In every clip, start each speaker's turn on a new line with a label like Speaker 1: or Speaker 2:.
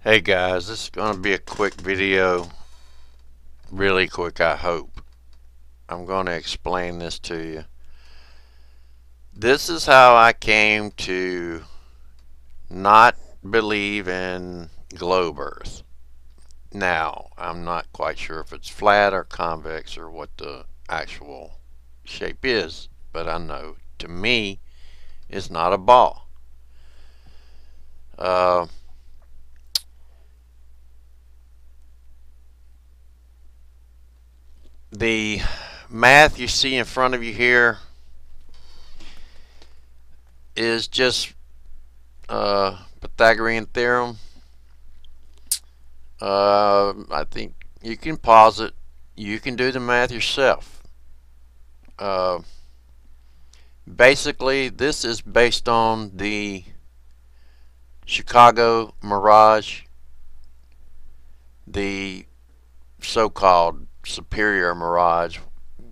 Speaker 1: Hey guys, this is going to be a quick video, really quick I hope. I'm going to explain this to you. This is how I came to not believe in globe earth. Now, I'm not quite sure if it's flat or convex or what the actual shape is, but I know to me it's not a ball. The math you see in front of you here is just Pythagorean theorem. I think you can pause it. You can do the math yourself. Basically, this is based on the Chicago mirage, the so-called superior mirage,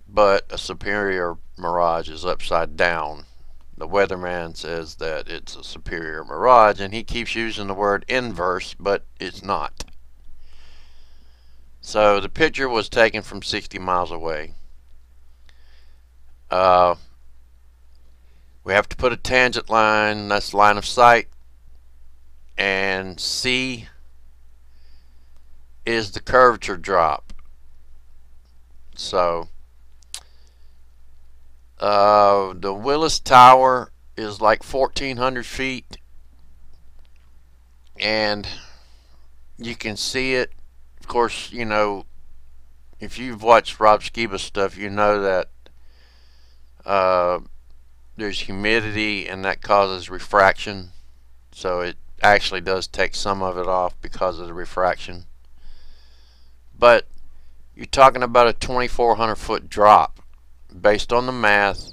Speaker 1: but a superior mirage is upside down. The weatherman says that it's a superior mirage, and he keeps using the word inverse, but it's not. So the picture was taken from 60 miles away. We have to put a tangent line, that's line of sight, and C is the curvature drop. So the Willis Tower is like 1,400 feet, and you can see it. Of course, you know, if you've watched Rob Skiba's stuff, you know that there's humidity and that causes refraction, so it actually does take some of it off because of the refraction. But you're talking about a 2,400 foot drop. Based on the math,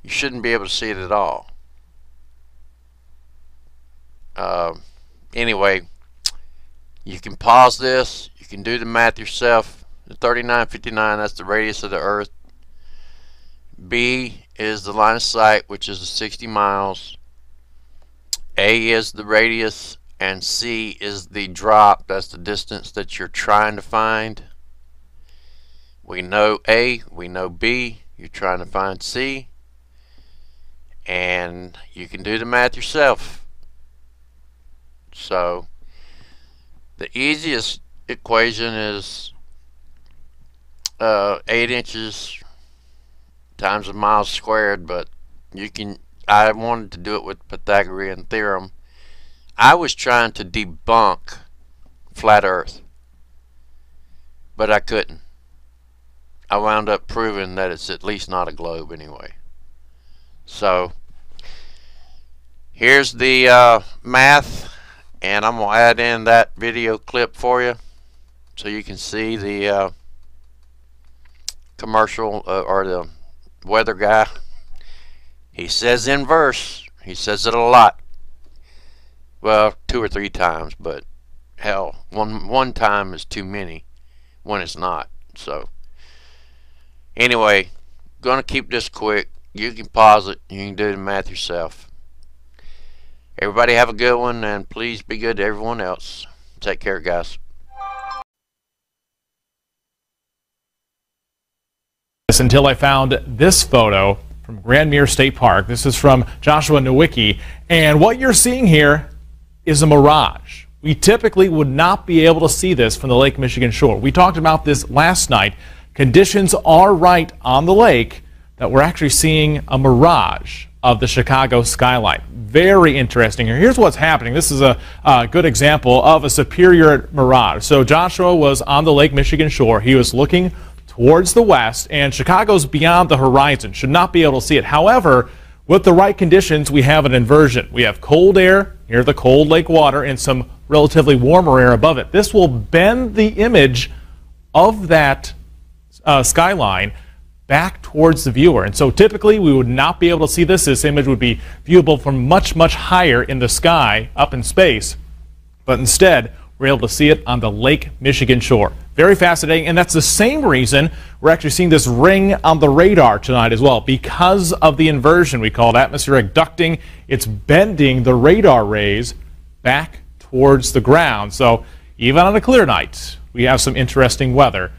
Speaker 1: you shouldn't be able to see it at all. Anyway, you can pause this. You can do the math yourself. The 3959, that's the radius of the Earth. B is the line of sight, which is the 60 miles. A is the radius, and C is the drop. That's the distance that you're trying to find. We know A, we know B, you're trying to find C, and you can do the math yourself. So the easiest equation is 8 inches times a mile squared, but you can, I wanted to do it with Pythagorean theorem. I was trying to debunk flat earth, but I couldn't. I wound up proving that it's at least not a globe anyway. So here's the math, and I'm going to add in that video clip for you so you can see the commercial or the weather guy. He says inverse. He says it a lot. Well, 2 or 3 times, but hell, one time is too many when it's not. So anyway, gonna keep this quick. You can pause it. You can do the math yourself. Everybody have a good one, and please be good to everyone else. Take care, guys.
Speaker 2: Until I found this photo from Grand Mere State Park. This is from Joshua Nowicki, and what you're seeing here is a mirage. We typically would not be able to see this from the Lake Michigan shore. We talked about this last night. Conditions are right on the lake that we're actually seeing a mirage of the Chicago skyline. Very interesting here. Here's what's happening. This is a good example of a superior mirage. So Joshua was on the Lake Michigan shore. He was looking towards the west, and Chicago's beyond the horizon. Should not be able to see it. However, with the right conditions, we have an inversion. We have cold air near the cold lake water and some relatively warmer air above it. This will bend the image of that skyline back towards the viewer, and so typically we would not be able to see this. This image would be viewable from much higher in the sky up in space, but instead we're able to see it on the Lake Michigan shore. Very fascinating, and that's the same reason we're actually seeing this ring on the radar tonight as well. Because of the inversion we call it atmospheric ducting, it's bending the radar rays back towards the ground. So even on a clear night, we have some interesting weather